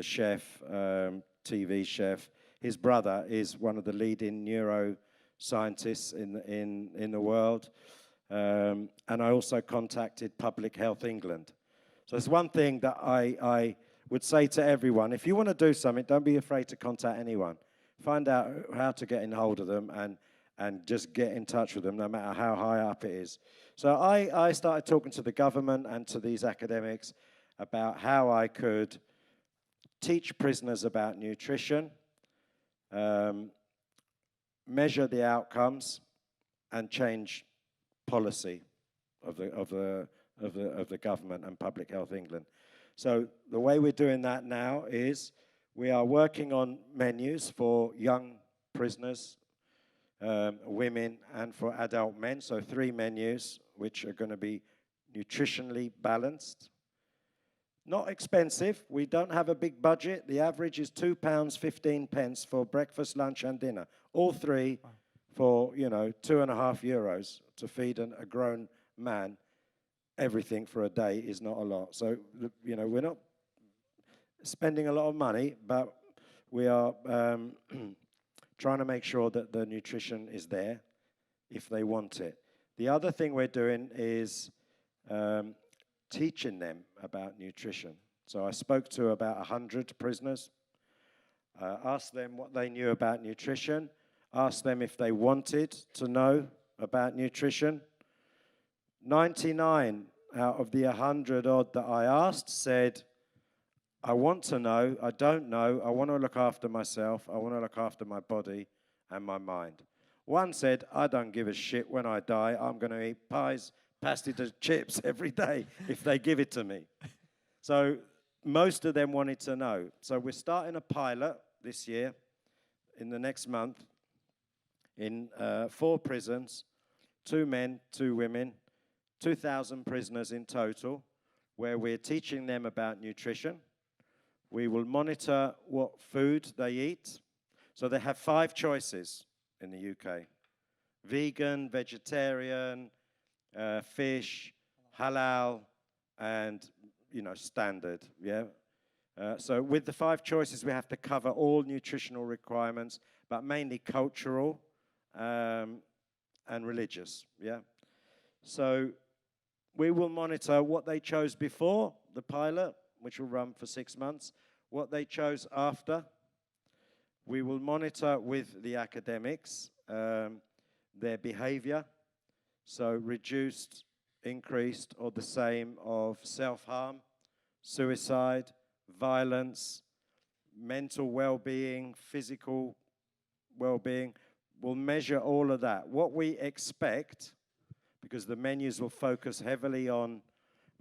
chef, TV chef. His brother is one of the leading neuroscientists in the world. And I also contacted Public Health England. So there's one thing that I would say to everyone: if you want to do something, don't be afraid to contact anyone. Find out how to get in hold of them and just get in touch with them, no matter how high up it is. So I started talking to the government and to these academics about how I could teach prisoners about nutrition, measure the outcomes, and change policy of the government and Public Health England. So the way we're doing that now is we are working on menus for young prisoners, women, and for adult men. So 3 menus which are going to be nutritionally balanced. Not expensive. We don't have a big budget. The average is £2.15 for breakfast, lunch, and dinner. All 3 for, €2.50 to feed a grown man. Everything for a day is not a lot. So, we're not spending a lot of money, but we are trying to make sure that the nutrition is there if they want it. The other thing we're doing is teaching them about nutrition. So I spoke to about 100 prisoners, asked them what they knew about nutrition, asked them if they wanted to know about nutrition. 99 out of the 100 odd that I asked said, I want to know, I don't know, I want to look after myself, I want to look after my body and my mind. One said, I don't give a shit, when I die, I'm going to eat pies, pasta chips every day if they give it to me. So most of them wanted to know. So we're starting a pilot this year, in the next month, in 4 prisons, 2 men, 2 women, 2,000 prisoners in total, where we're teaching them about nutrition. We will monitor what food they eat. So they have 5 choices in the UK: vegan, vegetarian, fish, halal, and standard. So with the 5 choices, we have to cover all nutritional requirements, but mainly cultural and religious. So we will monitor what they chose before the pilot, which will run for 6 months, what they chose after, We will monitor with the academics their behavior, so reduced, increased, or the same of self-harm, suicide, violence, mental well-being, physical well-being. We'll measure all of that. What we expect, because the menus will focus heavily on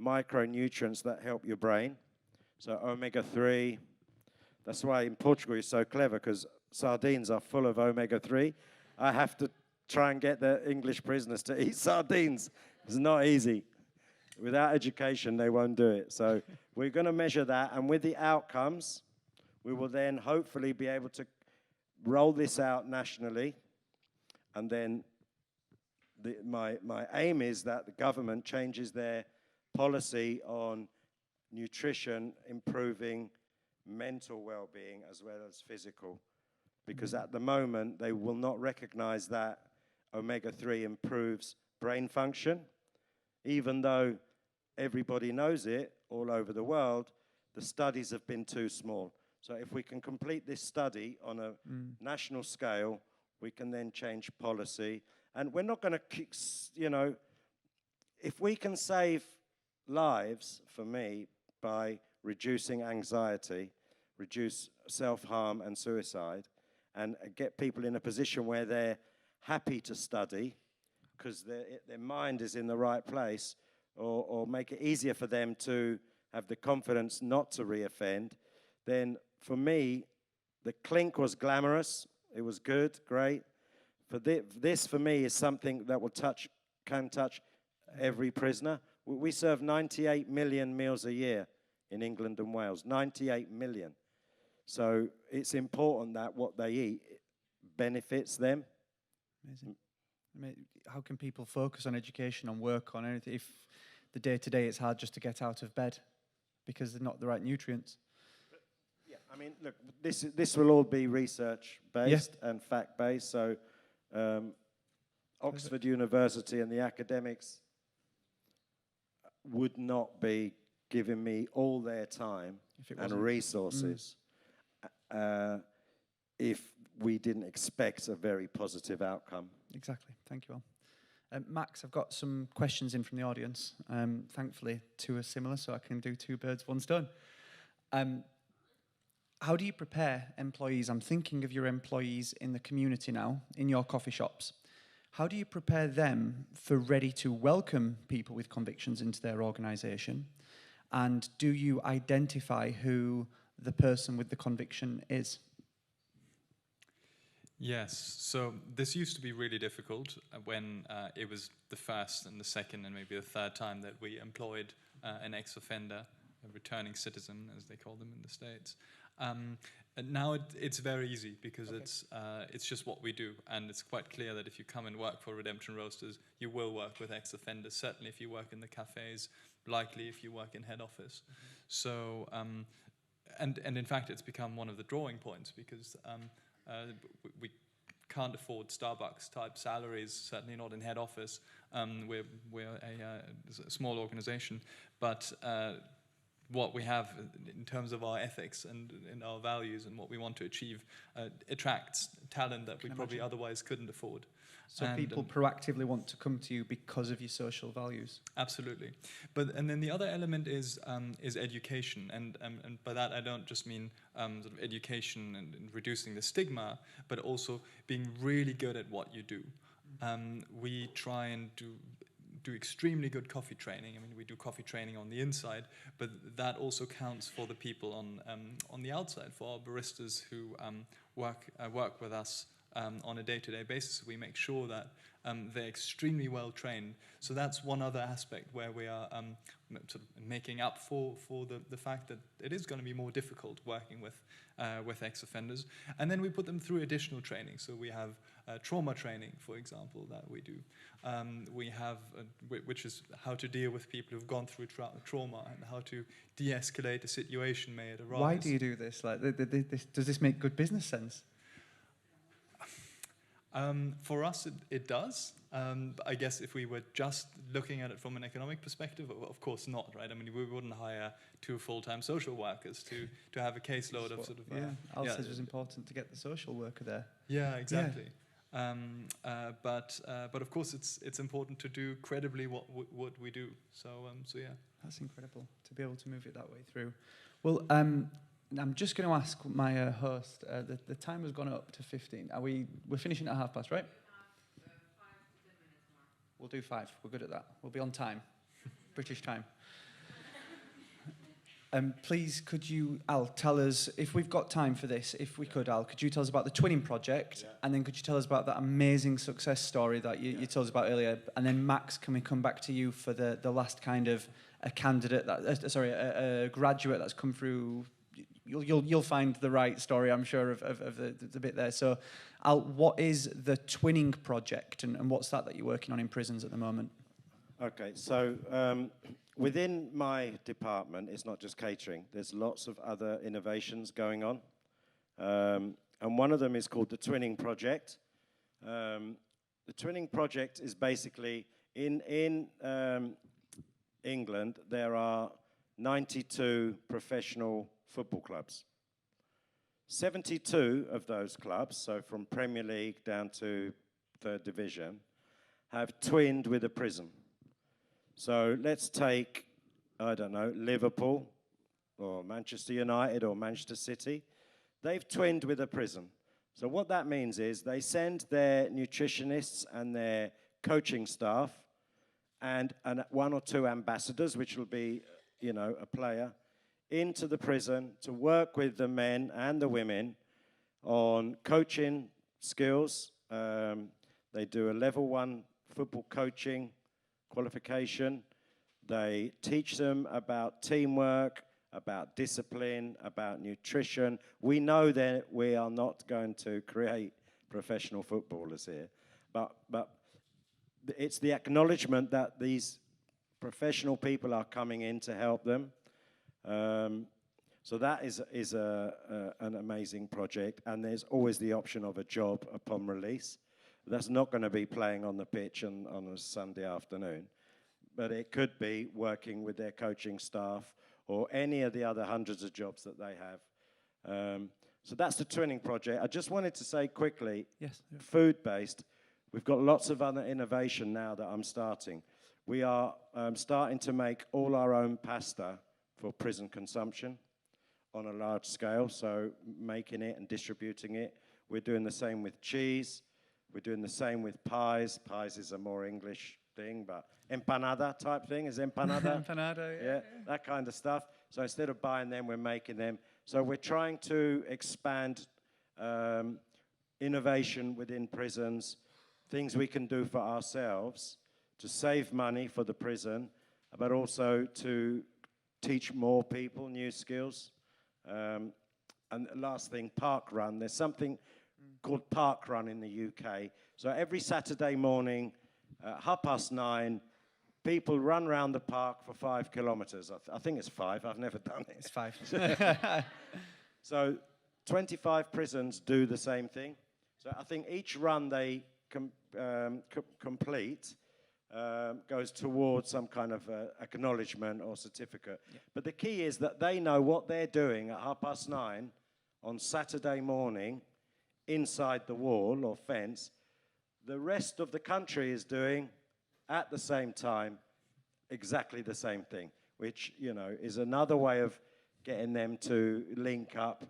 micronutrients that help your brain, so omega-3. That's why in Portugal it's so clever, because sardines are full of omega-3. I have to try and get the English prisoners to eat sardines. It's not easy. Without education, they won't do it. So we're going to measure that, and with the outcomes, we will then hopefully be able to roll this out nationally. And then my aim is that the government changes their policy on nutrition, improving mental well-being as well as physical. Because at the moment, they will not recognize that omega-3 improves brain function. Even though everybody knows it all over the world, the studies have been too small. So if we can complete this study on a national scale, we can then change policy. And we're not going to, you know, if we can save lives, for me, by reducing anxiety, reduce self-harm and suicide, and get people in a position where they're happy to study because their mind is in the right place, or make it easier for them to have the confidence not to reoffend, then for me, the clink was glamorous. It was good, great. For this, for me, is something that will can touch every prisoner. We serve 98 million meals a year in England and Wales, 98 million. So it's important that what they eat benefits them. Amazing. I mean, how can people focus on education, on work, on anything, if the day-to-day it's hard just to get out of bed because they're not the right nutrients? Yeah, I mean, look, this will all be research-based and fact-based, so Oxford University and the academics would not be giving me all their time and resources if we didn't expect a very positive outcome. Exactly. Thank you all. Max, I've got some questions in from the audience. Thankfully, two are similar, so I can do two birds, one stone. How do you prepare employees? I'm thinking of your employees in the community now, in your coffee shops. How do you prepare them for ready to welcome people with convictions into their organisation? And do you identify who the person with the conviction is? Yes, so this used to be really difficult when it was the first and the second and maybe the third time that we employed an ex-offender, a returning citizen, as they call them in the States. And now it's very easy because it's just what we do, and it's quite clear that if you come and work for Redemption Roasters, you will work with ex-offenders, certainly if you work in the cafes, likely if you work in head office. So, and in fact, it's become one of the drawing points because we can't afford Starbucks-type salaries, certainly not in head office. We're a small organization, but what we have in terms of our ethics and in our values and what we want to achieve attracts talent that we probably otherwise couldn't afford. So people proactively want to come to you because of your social values. Absolutely, and then the other element is education, and by that I don't just mean sort of education and reducing the stigma, but also being really good at what you do. We try and do extremely good coffee training. I mean, we do coffee training on the inside, but that also counts for the people on the outside, for our baristas who work with us on a day-to-day basis. We make sure that they're extremely well trained. So that's one other aspect where we are sort of making up for the fact that it is going to be more difficult working with ex-offenders. And then we put them through additional training. So we have trauma training, for example, that we do. We have, which is how to deal with people who've gone through trauma and how to de-escalate a situation may it arise. Why do you do this? Like, does this make good business sense? For us, it does. I guess if we were just looking at it from an economic perspective, of course not, right? I mean, we wouldn't hire 2 full-time social workers to have a caseload of sort of... Al said it was important to get the social worker there. Yeah, exactly. Yeah. But of course, it's important to do credibly what we do. So yeah. That's incredible to be able to move it that way through. Well, I'm just going to ask my host. The time has gone up to 15. We're finishing at 5:30, right? 5 to 10 minutes more. We'll do 5. We're good at that. We'll be on time, British time. Please, could you, Al, tell us, if we've got time for this, if we could, Al, could you tell us about the twinning project? Yeah. And then could you tell us about that amazing success story that you told us about earlier? And then, Max, can we come back to you for the last kind of a candidate, a graduate that's come through? You'll find the right story, I'm sure, of the bit there. So, Al, what is the twinning project, and what's that you're working on in prisons at the moment? Okay, so within my department, it's not just catering. There's lots of other innovations going on. And one of them is called the Twinning Project. The Twinning Project is basically, in England, there are 92 professional football clubs. 72 of those clubs, so from Premier League down to 3rd Division, have twinned with a prison. So let's take, I don't know, Liverpool or Manchester United or Manchester City. They've twinned with a prison. So what that means is they send their nutritionists and their coaching staff and 1 or 2 ambassadors, which will be, a player, into the prison to work with the men and the women on coaching skills. They do a level 1 football coaching qualification. They teach them about teamwork, about discipline, about nutrition. We know that we are not going to create professional footballers here, but it's the acknowledgement that these professional people are coming in to help them. So that is an amazing project, and there's always the option of a job upon release. That's not going to be playing on the pitch on a Sunday afternoon, but it could be working with their coaching staff or any of the other hundreds of jobs that they have. So that's the Twinning Project. I just wanted to say quickly, yes, food-based, we've got lots of other innovation now that I'm starting. We are starting to make all our own pasta for prison consumption on a large scale, so making it and distributing it. We're doing the same with cheese. We're doing the same with pies. Pies is a more English thing, but empanada type thing is empanada. Empanada, yeah, that kind of stuff. So instead of buying them, we're making them. So we're trying to expand innovation within prisons, things we can do for ourselves to save money for the prison, but also to teach more people new skills. And the last thing, park run. There's something called park run in the UK. So every Saturday morning, 9:30, people run around the park for 5 kilometers. I think it's 5. I've never done it. It's 5. So 25 prisons do the same thing. So I think each run they complete goes towards some kind of acknowledgement or certificate. Yeah. But the key is that they know what they're doing at 9:30 on Saturday morning inside the wall or fence. The rest of the country is doing at the same time exactly the same thing, which, is another way of getting them to link up.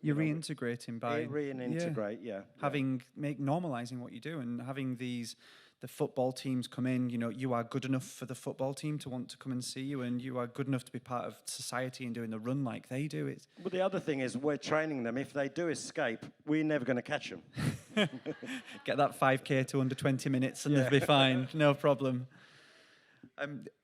You're reintegrating by... Reintegrate, yeah. Normalizing what you do and having the football teams come in, you are good enough for the football team to want to come and see you, and you are good enough to be part of society and doing the run like they do. Well, the other thing is we're training them. If they do escape, we're never going to catch them. Get that 5K to under 20 minutes and they'll be fine. No problem.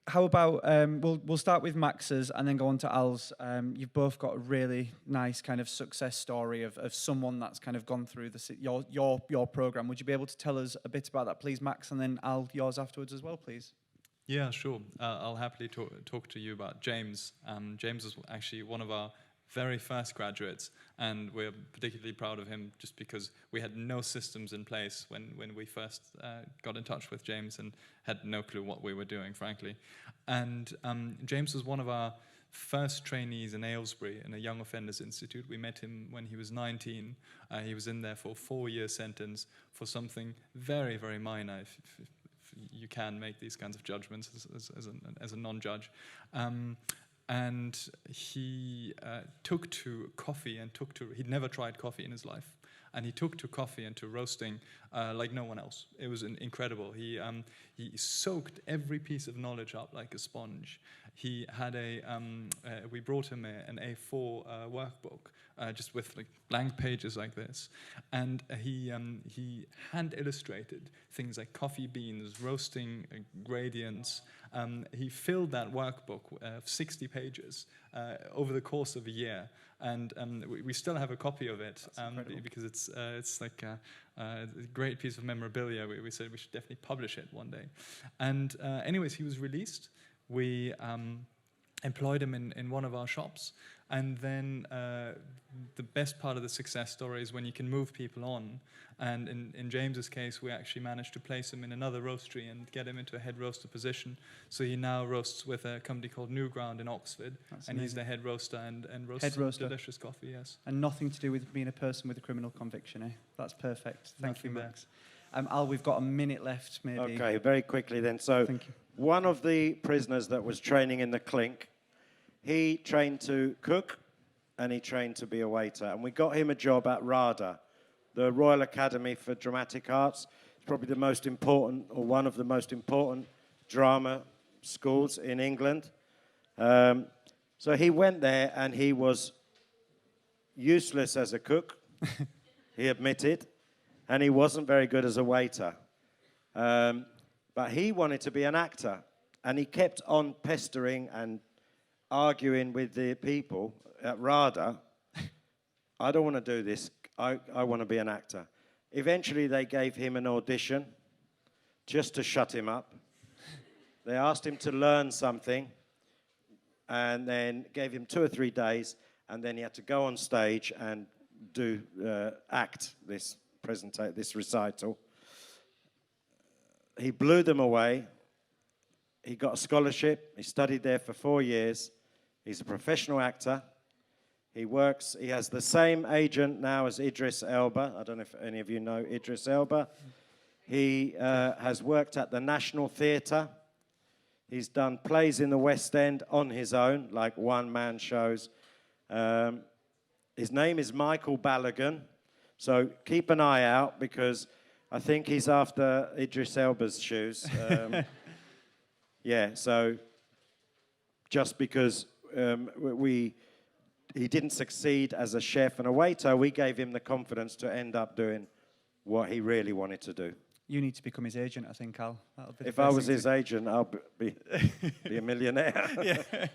How about, we'll start with Max's and then go on to Al's. You've both got a really nice kind of success story of someone that's kind of gone through your program. Would you be able to tell us a bit about that, please, Max, and then Al, yours afterwards as well, please? Yeah, sure. I'll happily talk to you about James. James is actually one of our very first graduates, and we're particularly proud of him just because we had no systems in place when we first got in touch with James and had no clue what we were doing, frankly. And James was one of our first trainees in Aylesbury in a Young Offenders Institute. We met him when he was 19. He was in there for a 4-year sentence for something very, very minor, if you can make these kinds of judgments as a non-judge. And he took to coffee and he'd never tried coffee in his life. And he took to coffee and to roasting like no one else. It was incredible. He soaked every piece of knowledge up like a sponge. He had we brought him an A4 workbook, just with like blank pages like this. And he hand illustrated things like coffee beans, roasting gradients. He filled that workbook of 60 pages over the course of a year. And we still have a copy of it because it's like a great piece of memorabilia. We said we should definitely publish it one day. And anyways, he was released. We employed him in one of our shops. And then the best part of the success story is when you can move people on. And in James's case, we actually managed to place him in another roastery and get him into a head roaster position. So he now roasts with a company called Newground in Oxford. That's and amazing. He's the head roaster and roasts delicious coffee, yes. And nothing to do with being a person with a criminal conviction, eh? That's perfect. Thank you, Max. Al, we've got a minute left, maybe. Okay, very quickly then. So one of the prisoners that was training in the clink, he trained to cook and he trained to be a waiter. And we got him a job at RADA, the Royal Academy for Dramatic Arts. It's probably the most important, or one of the most important drama schools in England. So he went there and he was useless as a cook, he admitted, and he wasn't very good as a waiter. But he wanted to be an actor, and he kept on pestering and arguing with the people at RADA. I don't want to do this. I want to be an actor. Eventually, they gave him an audition just to shut him up. They asked him to learn something and then gave him 2 or 3 days, and then he had to go on stage and act this recital. He blew them away. He got a scholarship. He studied there for 4 years. He's a professional actor. He has the same agent now as Idris Elba. I don't know if any of you know Idris Elba. He has worked at the National Theatre. He's done plays in the West End on his own, like one-man shows. His name is Michael Balogun. So keep an eye out, because I think he's after Idris Elba's shoes. Yeah, so just because he didn't succeed as a chef and a waiter, we gave him the confidence to end up doing what he really wanted to do. You need to become his agent, I think, Al. If I was his agent, I'll be a millionaire. Yeah.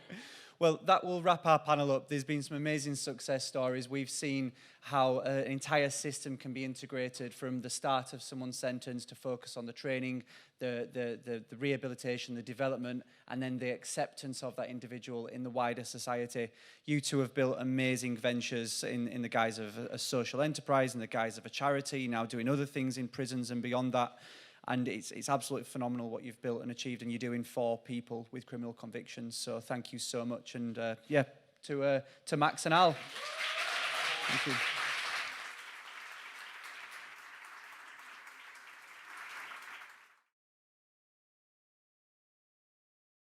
Well, that will wrap our panel up. There's been some amazing success stories. We've seen how an entire system can be integrated from the start of someone's sentence to focus on the training, the rehabilitation, the development, and then the acceptance of that individual in the wider society. You two have built amazing ventures in the guise of a social enterprise, in the guise of a charity, now doing other things in prisons and beyond that. And it's absolutely phenomenal what you've built and achieved, and you're doing for people with criminal convictions. So thank you so much. And yeah, to Max and Al. Thank you.